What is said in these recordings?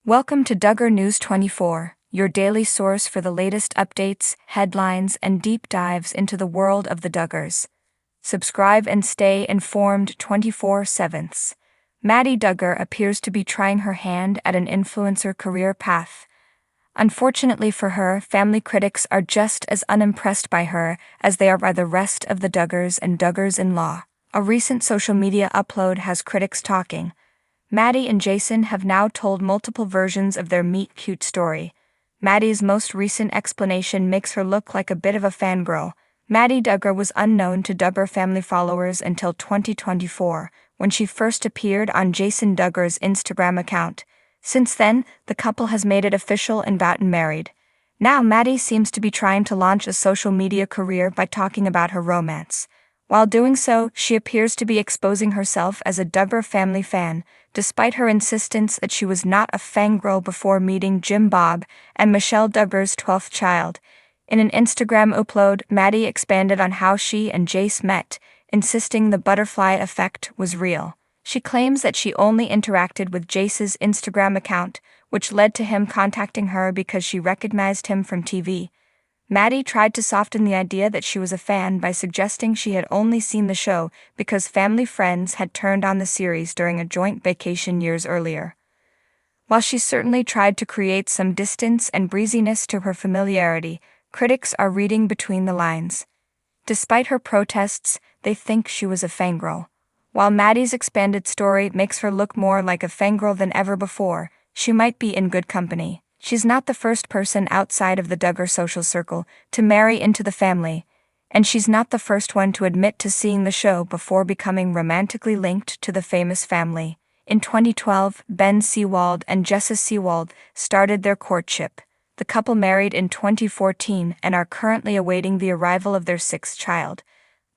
Welcome to Duggar News 24, your daily source for the latest updates, headlines, and deep dives into the world of the Duggars. Subscribe and stay informed 24/7. Maddie Duggar appears to be trying her hand at an influencer career path. Unfortunately for her, family critics are just as unimpressed by her as they are by the rest of the Duggars and Duggars-in-law. A recent social media upload has critics talking. Maddie and Jason have now told multiple versions of their meet-cute story. Maddie's most recent explanation makes her look like a bit of a fangirl. Maddie Duggar was unknown to Duggar family followers until 2024, when she first appeared on Jason Duggar's Instagram account. Since then, the couple has made it official and gotten married. Now Maddie seems to be trying to launch a social media career by talking about her romance. While doing so, she appears to be exposing herself as a Duggar family fan, despite her insistence that she was not a fangirl before meeting Jim Bob and Michelle Duggar's 12th child. In an Instagram upload, Maddie expanded on how she and Jace met, insisting the butterfly effect was real. She claims that she only interacted with Jace's Instagram account, which led to him contacting her because she recognized him from TV. Maddie tried to soften the idea that she was a fan by suggesting she had only seen the show because family friends had turned on the series during a joint vacation years earlier. While she certainly tried to create some distance and breeziness to her familiarity, critics are reading between the lines. Despite her protests, they think she was a fangirl. While Maddie's expanded story makes her look more like a fangirl than ever before, she might be in good company. She's not the first person outside of the Duggar social circle to marry into the family, and she's not the first one to admit to seeing the show before becoming romantically linked to the famous family. In 2012, Ben Seawald and Jessa Seawald started their courtship. The couple married in 2014 and are currently awaiting the arrival of their sixth child.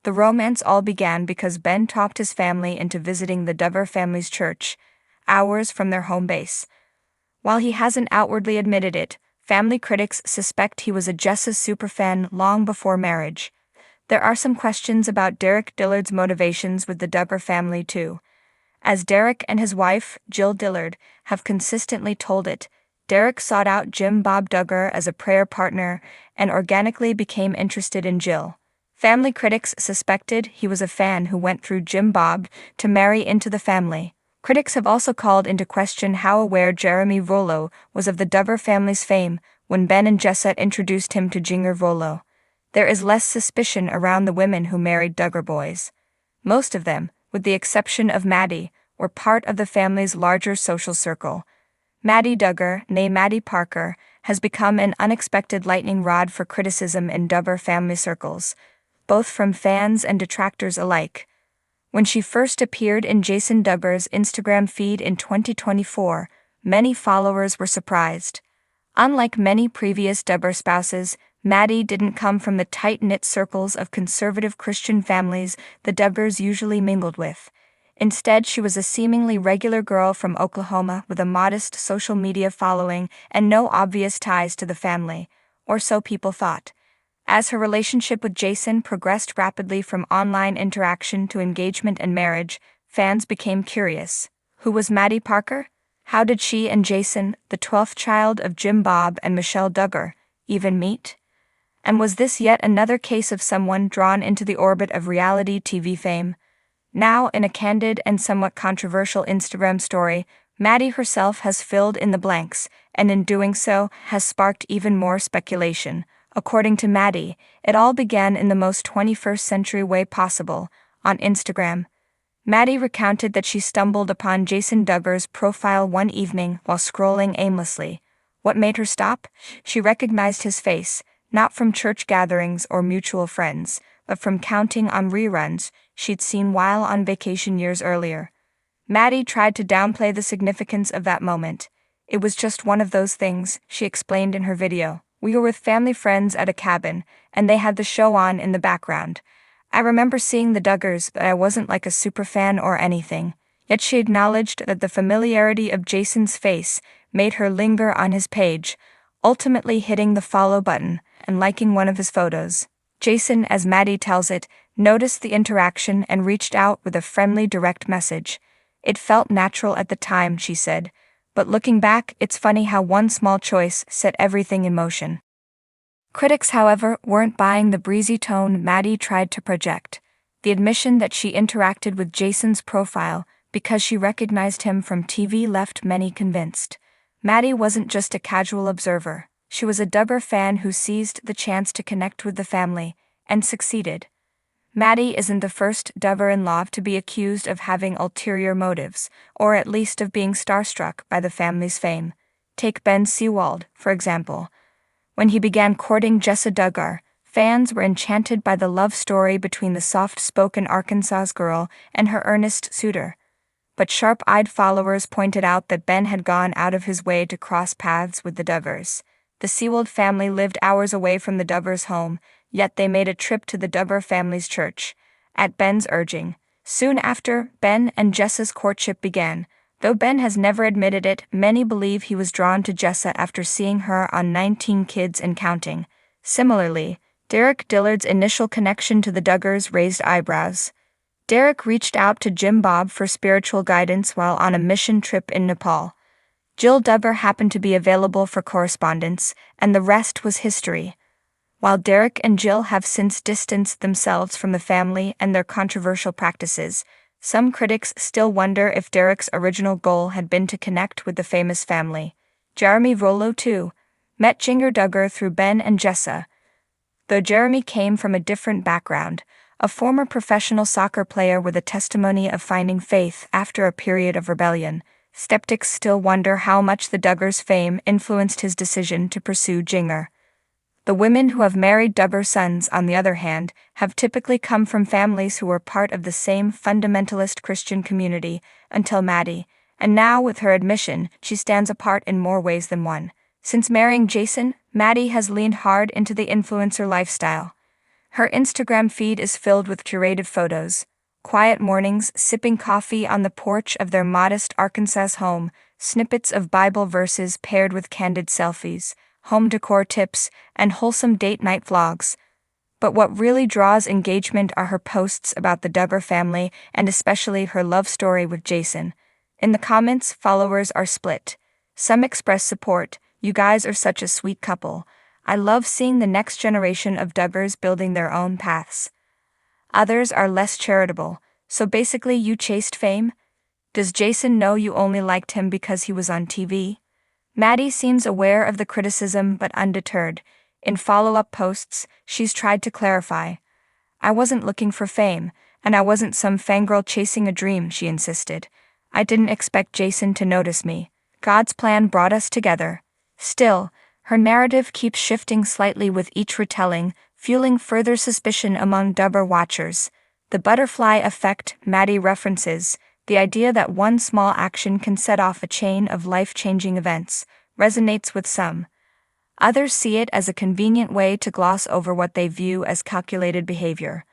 The romance all began because Ben talked his family into visiting the Duggar family's church, hours from their home base. While he hasn't outwardly admitted it, family critics suspect he was a Jessa superfan long before marriage. There are some questions about Derek Dillard's motivations with the Duggar family too. As Derek and his wife, Jill Dillard, have consistently told it, Derek sought out Jim Bob Duggar as a prayer partner and organically became interested in Jill. Family critics suspected he was a fan who went through Jim Bob to marry into the family. Critics have also called into question how aware Jeremy Rollo was of the Duggar family's fame when Ben and Jessa introduced him to Jinger Rollo. There is less suspicion around the women who married Duggar boys. Most of them, with the exception of Maddie, were part of the family's larger social circle. Maddie Duggar, née Maddie Parker, has become an unexpected lightning rod for criticism in Duggar family circles, both from fans and detractors alike. When she first appeared in Jason Duggar's Instagram feed in 2024, many followers were surprised. Unlike many previous Duggar spouses, Maddie didn't come from the tight-knit circles of conservative Christian families the Duggars usually mingled with. Instead, she was a seemingly regular girl from Oklahoma with a modest social media following and no obvious ties to the family, or so people thought. As her relationship with Jason progressed rapidly from online interaction to engagement and marriage, fans became curious. Who was Maddie Parker? How did she and Jason, the 12th child of Jim Bob and Michelle Duggar, even meet? And was this yet another case of someone drawn into the orbit of reality TV fame? Now, in a candid and somewhat controversial Instagram story, Maddie herself has filled in the blanks, and in doing so, has sparked even more speculation. According to Maddie, it all began in the most 21st century way possible, on Instagram. Maddie recounted that she stumbled upon Jason Duggar's profile one evening while scrolling aimlessly. What made her stop? She recognized his face, not from church gatherings or mutual friends, but from counting on reruns she'd seen while on vacation years earlier. Maddie tried to downplay the significance of that moment. It was just one of those things, she explained in her video. We were with family friends at a cabin, and they had the show on in the background. I remember seeing the Duggars, but I wasn't like a superfan or anything. Yet she acknowledged that the familiarity of Jason's face made her linger on his page, ultimately hitting the follow button and liking one of his photos. Jason, as Maddie tells it, noticed the interaction and reached out with a friendly direct message. It felt natural at the time, she said, but looking back, it's funny how one small choice set everything in motion. Critics, however, weren't buying the breezy tone Maddie tried to project. The admission that she interacted with Jason's profile because she recognized him from TV left many convinced. Maddie wasn't just a casual observer, she was a Duggar fan who seized the chance to connect with the family, and succeeded. Maddie isn't the first Duggar-in-law to be accused of having ulterior motives, or at least of being starstruck by the family's fame. Take Ben Seawald, for example. When he began courting Jessa Duggar, fans were enchanted by the love story between the soft-spoken Arkansas girl and her earnest suitor. But sharp-eyed followers pointed out that Ben had gone out of his way to cross paths with the Duggars. The Seawald family lived hours away from the Duggars' home, yet they made a trip to the Duggar family's church, at Ben's urging. Soon after, Ben and Jessa's courtship began. Though Ben has never admitted it, many believe he was drawn to Jessa after seeing her on 19 Kids and Counting. Similarly, Derek Dillard's initial connection to the Duggars raised eyebrows. Derek reached out to Jim Bob for spiritual guidance while on a mission trip in Nepal. Jill Duggar happened to be available for correspondence, and the rest was history. While Derek and Jill have since distanced themselves from the family and their controversial practices, some critics still wonder if Derek's original goal had been to connect with the famous family. Jeremy Rollo, too, met Jinger Duggar through Ben and Jessa. Though Jeremy came from a different background, a former professional soccer player with a testimony of finding faith after a period of rebellion, skeptics still wonder how much the Duggars' fame influenced his decision to pursue Jinger. The women who have married Duggar sons, on the other hand, have typically come from families who were part of the same fundamentalist Christian community until Maddie, and now with her admission, she stands apart in more ways than one. Since marrying Jason, Maddie has leaned hard into the influencer lifestyle. Her Instagram feed is filled with curated photos, quiet mornings sipping coffee on the porch of their modest Arkansas home, snippets of Bible verses paired with candid selfies, home decor tips, and wholesome date night vlogs. But what really draws engagement are her posts about the Duggar family and especially her love story with Jason. In the comments, followers are split. Some express support. "You guys are such a sweet couple. I love seeing the next generation of Duggars building their own paths." Others are less charitable. "So basically you chased fame? Does Jason know you only liked him because he was on TV?" Maddie seems aware of the criticism but undeterred. In follow-up posts, she's tried to clarify. "I wasn't looking for fame, and I wasn't some fangirl chasing a dream," she insisted. "I didn't expect Jason to notice me. God's plan brought us together." Still, her narrative keeps shifting slightly with each retelling, fueling further suspicion among Duggar watchers. The butterfly effect Maddie references, the idea that one small action can set off a chain of life-changing events, resonates with some. Others see it as a convenient way to gloss over what they view as calculated behavior.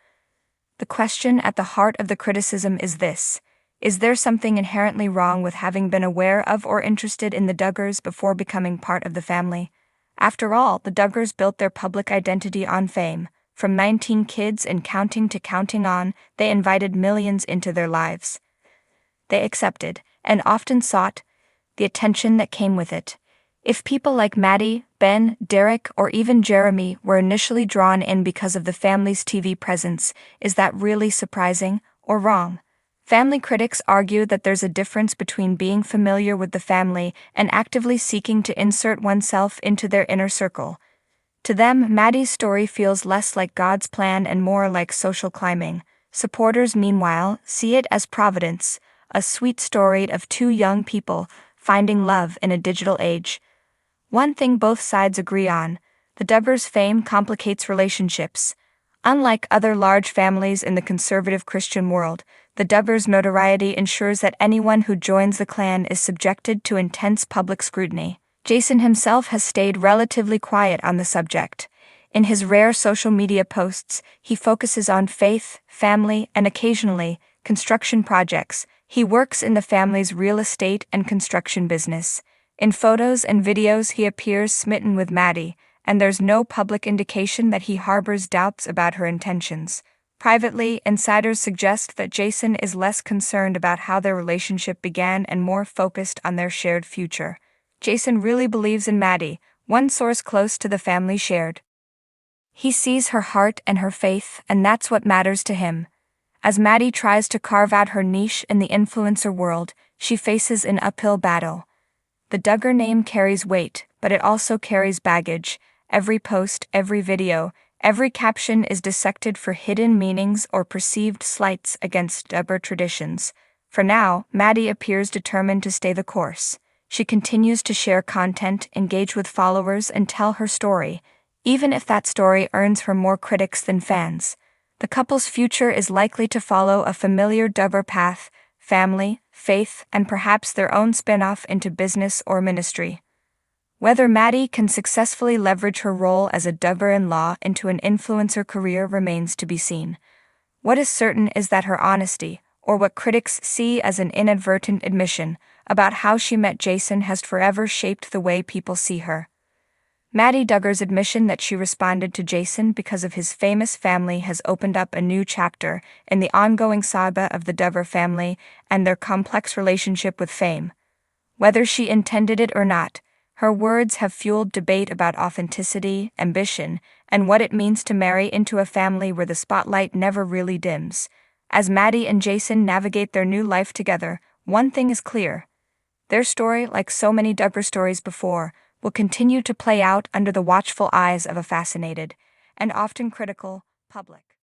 The question at the heart of the criticism is this: is there something inherently wrong with having been aware of or interested in the Duggars before becoming part of the family? After all, the Duggars built their public identity on fame. From 19 Kids and Counting to Counting On, they invited millions into their lives. They accepted, and often sought, the attention that came with it. If people like Maddie, Ben, Derek, or even Jeremy were initially drawn in because of the family's TV presence, is that really surprising or wrong? Family critics argue that there's a difference between being familiar with the family and actively seeking to insert oneself into their inner circle. To them, Maddie's story feels less like God's plan and more like social climbing. Supporters, meanwhile, see it as providence, a sweet story of two young people finding love in a digital age. One thing both sides agree on: the Duggars' fame complicates relationships. Unlike other large families in the conservative Christian world, the Duggars' notoriety ensures that anyone who joins the clan is subjected to intense public scrutiny. Jason himself has stayed relatively quiet on the subject. In his rare social media posts, he focuses on faith, family, and occasionally, construction projects. He works in the family's real estate and construction business. In photos and videos, he appears smitten with Maddie, and there's no public indication that he harbors doubts about her intentions. Privately, insiders suggest that Jason is less concerned about how their relationship began and more focused on their shared future. Jason really believes in Maddie, one source close to the family shared. He sees her heart and her faith, and that's what matters to him. As Maddie tries to carve out her niche in the influencer world, she faces an uphill battle. The Duggar name carries weight, but it also carries baggage. Every post, every video, every caption is dissected for hidden meanings or perceived slights against Duggar traditions. For now, Maddie appears determined to stay the course. She continues to share content, engage with followers, and tell her story, even if that story earns her more critics than fans. The couple's future is likely to follow a familiar Duggar path: family, faith, and perhaps their own spin-off into business or ministry. Whether Maddie can successfully leverage her role as a Duggar-in-law into an influencer career remains to be seen. What is certain is that her honesty, or what critics see as an inadvertent admission about how she met Jason, has forever shaped the way people see her. Maddie Duggar's admission that she responded to Jason because of his famous family has opened up a new chapter in the ongoing saga of the Duggar family and their complex relationship with fame. Whether she intended it or not, her words have fueled debate about authenticity, ambition, and what it means to marry into a family where the spotlight never really dims. As Maddie and Jason navigate their new life together, one thing is clear. Their story, like so many Duggar stories before, will continue to play out under the watchful eyes of a fascinated, and often critical, public.